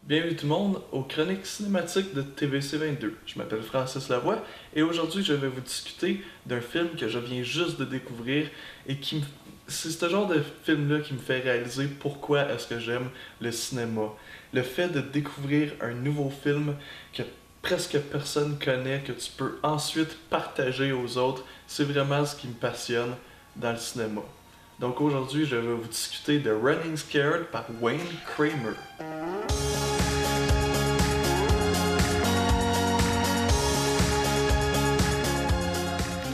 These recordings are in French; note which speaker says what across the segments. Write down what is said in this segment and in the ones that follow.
Speaker 1: Bienvenue tout le monde aux chroniques cinématiques de TVC22. Je m'appelle Francis Lavoie et aujourd'hui je vais vous discuter d'un film que je viens juste de découvrir et c'est ce genre de film-là qui me fait réaliser pourquoi est-ce que j'aime le cinéma. Le fait de découvrir un nouveau film que presque personne connaît, que tu peux ensuite partager aux autres, c'est vraiment ce qui me passionne dans le cinéma. Donc aujourd'hui je vais vous discuter de Running Scared par Wayne Kramer.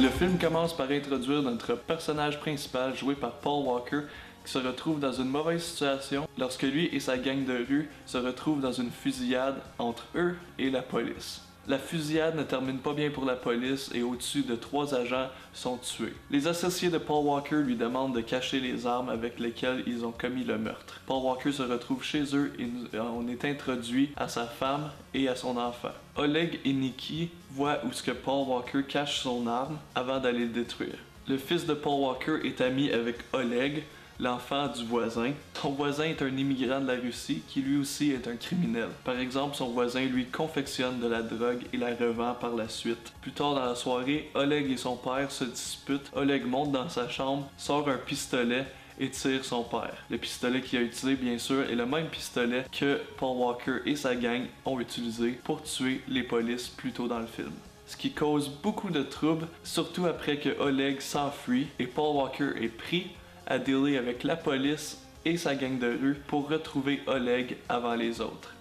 Speaker 1: Le film commence par introduire notre personnage principal joué par Paul Walker qui se retrouve dans une mauvaise situation lorsque lui et sa gang de rue se retrouvent dans une fusillade entre eux et la police. La fusillade ne termine pas bien pour la police et au-dessus de 3 agents sont tués. Les associés de Paul Walker lui demandent de cacher les armes avec lesquelles ils ont commis le meurtre. Paul Walker se retrouve chez eux et on est introduit à sa femme et à son enfant. Oleg et Nikki voient où ce que Paul Walker cache son arme avant d'aller le détruire. Le fils de Paul Walker est ami avec Oleg, l'enfant du voisin. Son voisin est un immigrant de la Russie qui lui aussi est un criminel. Par exemple, son voisin lui confectionne de la drogue et la revend par la suite. Plus tard dans la soirée, Oleg et son père se disputent. Oleg monte dans sa chambre, sort un pistolet et tire son père. Le pistolet qu'il a utilisé, bien sûr, est le même pistolet que Paul Walker et sa gang ont utilisé pour tuer les polices plus tôt dans le film. Ce qui cause beaucoup de troubles, surtout après que Oleg s'enfuit et Paul Walker est pris à dealer avec la police et sa gang de rue pour retrouver Oleg avant les autres.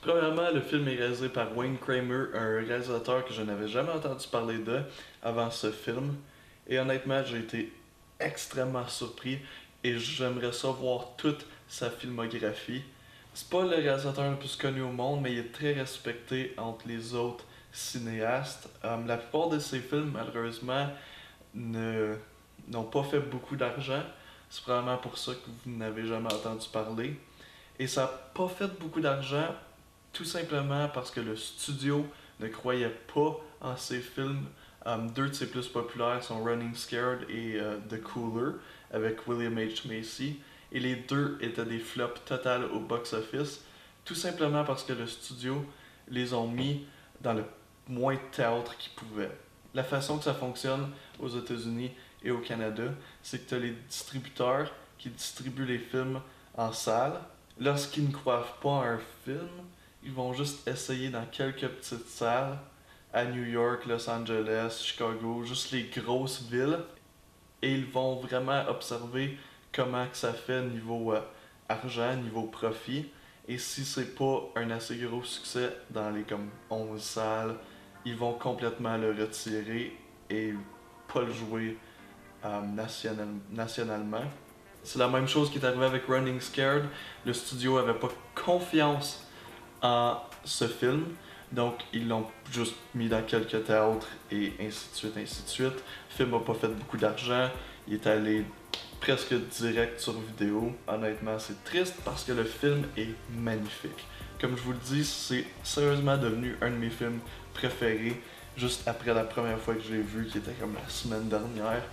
Speaker 1: Premièrement, le film est réalisé par Wayne Kramer, un réalisateur que je n'avais jamais entendu parler de avant ce film. Et honnêtement, j'ai été extrêmement surpris et j'aimerais savoir toute sa filmographie. C'est pas le réalisateur le plus connu au monde, mais il est très respecté entre les autres cinéastes. La plupart de ses films, malheureusement, n'ont pas fait beaucoup d'argent. C'est probablement pour ça que vous n'avez jamais entendu parler. Et ça n'a pas fait beaucoup d'argent, tout simplement parce que le studio ne croyait pas en ses films. Deux de ses plus populaires sont Running Scared et The Cooler, avec William H. Macy. Et les deux étaient des flops totales au box-office, tout simplement parce que le studio les ont mis dans le moins de théâtre qu'ils pouvaient. La façon que ça fonctionne aux États-Unis et au Canada, c'est que tu as les distributeurs qui distribuent les films en salle. Lorsqu'ils ne croient pas à un film, ils vont juste essayer dans quelques petites salles, à New York, Los Angeles, Chicago, juste les grosses villes, et ils vont vraiment observer comment que ça fait niveau argent, niveau profit. Et si c'est pas un assez gros succès dans les comme 11 salles, ils vont complètement le retirer et pas le jouer nationalement. C'est la même chose qui est arrivé avec Running Scared. Le studio avait pas confiance en ce film, donc ils l'ont juste mis dans quelques théâtres et ainsi de suite, ainsi de suite. Le film n'a pas fait beaucoup d'argent, il est allé presque direct sur vidéo. Honnêtement, c'est triste parce que le film est magnifique. Comme je vous le dis, c'est sérieusement devenu un de mes films préférés juste après la première fois que je l'ai vu, qui était comme la semaine dernière.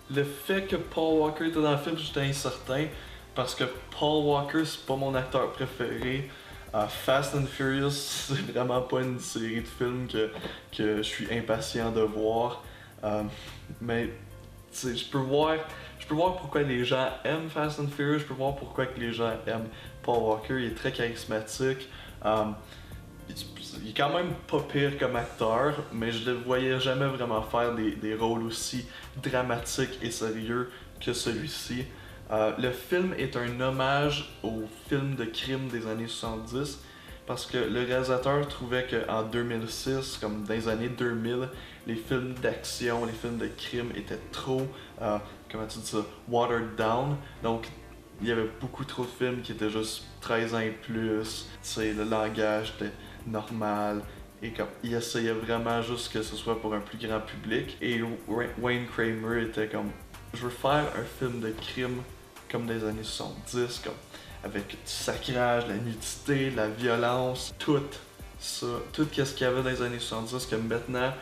Speaker 1: Le fait que Paul Walker était dans le film, j'étais incertain parce que Paul Walker, c'est pas mon acteur préféré. Fast and Furious, c'est vraiment pas une série de films que je suis impatient de voir. Mais je peux voir pourquoi les gens aiment Fast and Furious, je peux voir pourquoi que les gens aiment Paul Walker, il est très charismatique. Il est quand même pas pire comme acteur, mais je le voyais jamais vraiment faire des rôles aussi dramatiques et sérieux que celui-ci. Le film est un hommage aux films de crime des années 70 parce que le réalisateur trouvait qu'en 2006, comme dans les années 2000, les films d'action, les films de crime étaient trop, comment tu dis ça, watered down. Donc il y avait beaucoup trop de films qui étaient juste 13 ans et plus, tu sais, le langage était normal, et comme il essayait vraiment juste que ce soit pour un plus grand public. Et Wayne Kramer était comme, je veux faire un film de crime comme des années 70, comme avec du sacrage, la nudité, la violence, tout ça, tout ce qu'il y avait dans les années 70 que maintenant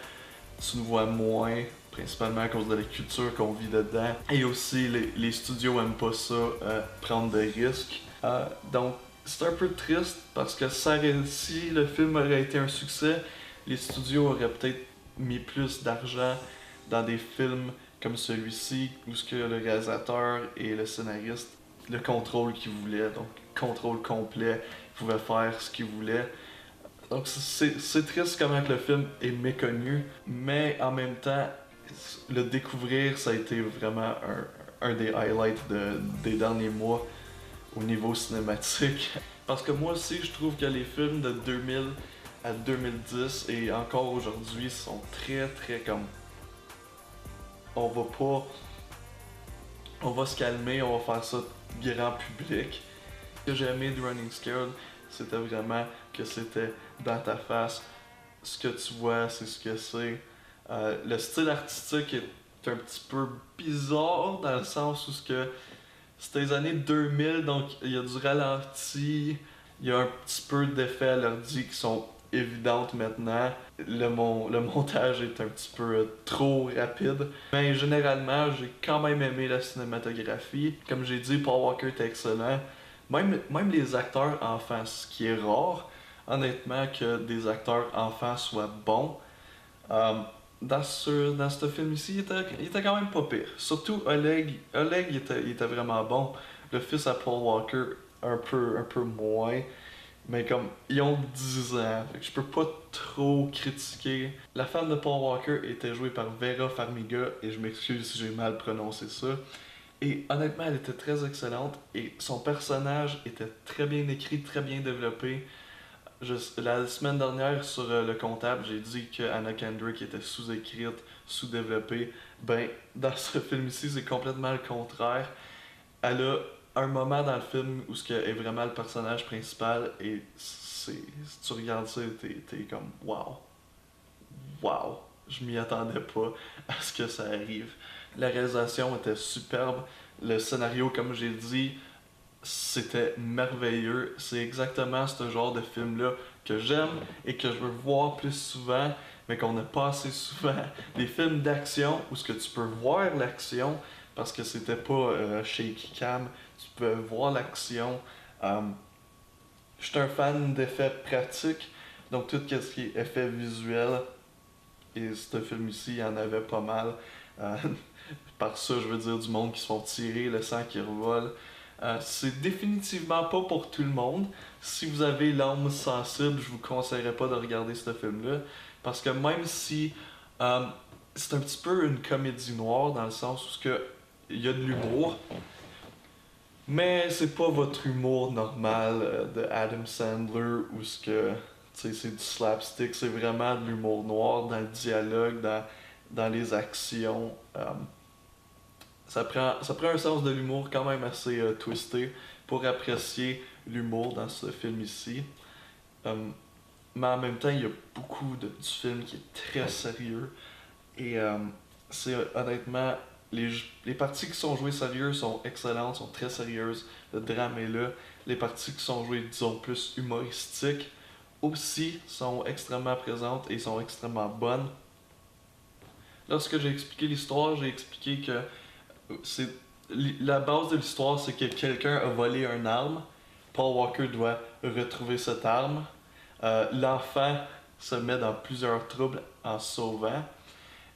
Speaker 1: tu ne vois moins principalement à cause de la culture qu'on vit dedans. Et aussi, les studios aiment pas ça, prendre des risques. Donc, c'est un peu triste parce que si le film aurait été un succès, les studios auraient peut-être mis plus d'argent dans des films comme celui-ci, où ce que le réalisateur et le scénariste, le contrôle qu'ils voulaient, donc contrôle complet, ils pouvaient faire ce qu'ils voulaient. Donc c'est triste comment que le film est méconnu, mais en même temps, le découvrir, ça a été vraiment un des highlights des derniers mois au niveau cinématique. Parce que moi aussi, je trouve que les films de 2000 à 2010 et encore aujourd'hui sont très comme... On va pas... On va se calmer, on va faire ça grand public. Ce que j'ai aimé de Running Scared, c'était vraiment que c'était dans ta face. Ce que tu vois, c'est ce que c'est. Le style artistique est un petit peu bizarre dans le sens où c'était les années 2000, donc il y a du ralenti, il y a un petit peu d'effets à l'ordi qui sont évidentes maintenant. Le montage est un petit peu trop rapide. Mais généralement, j'ai quand même aimé la cinématographie. Comme j'ai dit, Paul Walker était excellent. Même les acteurs enfants, ce qui est rare, honnêtement, que des acteurs enfants soient bons. Dans ce film-ci, il était quand même pas pire. Surtout Oleg. Oleg, il était vraiment bon. Le fils à Paul Walker, un peu moins. Mais comme, ils ont 10 ans, fait que je peux pas trop critiquer. La femme de Paul Walker était jouée par Vera Farmiga, et je m'excuse si j'ai mal prononcé ça. Et honnêtement, elle était très excellente, et son personnage était très bien écrit, très bien développé. La semaine dernière, sur le comptable, j'ai dit que Anna Kendrick était sous-écrite, sous-développée. Ben, dans ce film-ci, c'est complètement le contraire. Elle a un moment dans le film où elle est vraiment le personnage principal, et si tu regardes ça, t'es comme wow. Wow. Je m'y attendais pas à ce que ça arrive. La réalisation était superbe. Le scénario, comme j'ai dit, c'était merveilleux. C'est exactement ce genre de film-là que j'aime et que je veux voir plus souvent, mais qu'on n'a pas assez souvent. Des films d'action où ce que tu peux voir l'action, parce que c'était pas shaky cam, tu peux voir l'action. Je suis un fan d'effets pratiques, donc tout ce qui est effets visuels, et ce film ici, il y en avait pas mal. Euh, Par ça, je veux dire du monde qui se font tirer, le sang qui revole. C'est définitivement pas pour tout le monde. Si vous avez l'âme sensible, je vous conseillerais pas de regarder ce film-là. Parce que même si c'est un petit peu une comédie noire, dans le sens où il y a de l'humour, mais c'est pas votre humour normal de Adam Sandler, où c'est du slapstick, c'est vraiment de l'humour noir dans le dialogue, dans les actions. Ça prend un sens de l'humour quand même assez twisté pour apprécier l'humour dans ce film ici. Mais en même temps, il y a beaucoup du film qui est très sérieux. Et c'est honnêtement, les parties qui sont jouées sérieuses sont excellentes, sont très sérieuses. Le drame est là. Les parties qui sont jouées, disons, plus humoristiques aussi sont extrêmement présentes et sont extrêmement bonnes. Lorsque j'ai expliqué l'histoire, j'ai expliqué que c'est la base de l'histoire, c'est que quelqu'un a volé une arme. Paul Walker doit retrouver cette arme. L'enfant se met dans plusieurs troubles en sauvant.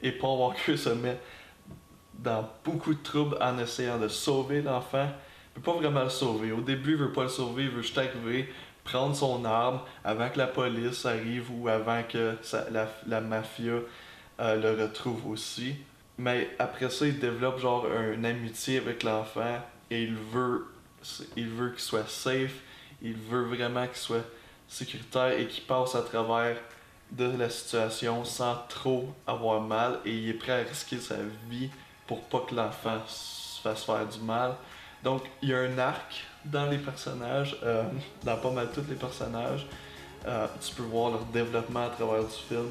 Speaker 1: Et Paul Walker se met dans beaucoup de troubles en essayant de sauver l'enfant. Il veut pas vraiment le sauver. Au début, il veut pas le sauver, il veut juste arriver, prendre son arme avant que la police arrive ou avant que la mafia le retrouve aussi. Mais après ça, il développe genre une amitié avec l'enfant et il veut qu'il soit safe, il veut vraiment qu'il soit sécuritaire et qu'il passe à travers de la situation sans trop avoir mal, et il est prêt à risquer sa vie pour pas que l'enfant se fasse faire du mal. Donc il y a un arc dans les personnages, dans pas mal tous les personnages. Tu peux voir leur développement à travers du film,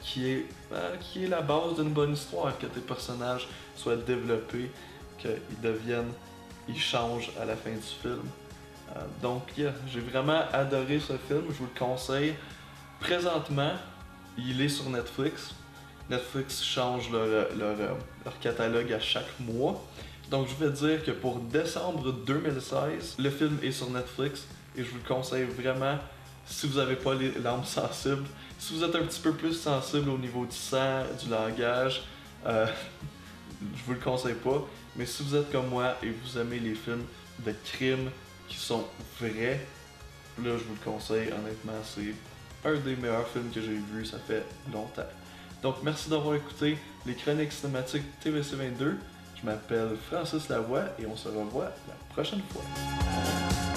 Speaker 1: qui est la base d'une bonne histoire, que tes personnages soient développés, ils changent à la fin du film. Donc, j'ai vraiment adoré ce film, je vous le conseille. Présentement, il est sur Netflix. Netflix change leur catalogue à chaque mois. Donc je vais dire que pour décembre 2016, le film est sur Netflix et je vous le conseille vraiment si vous n'avez pas l'âme sensible. Si vous êtes un petit peu plus sensible au niveau du sang, du langage, je vous le conseille pas. Mais si vous êtes comme moi et vous aimez les films de crime qui sont vrais, là je vous le conseille. Honnêtement, c'est un des meilleurs films que j'ai vu, ça fait longtemps. Donc merci d'avoir écouté les chroniques cinématiques TVC22. Je m'appelle Francis Lavoie et on se revoit la prochaine fois.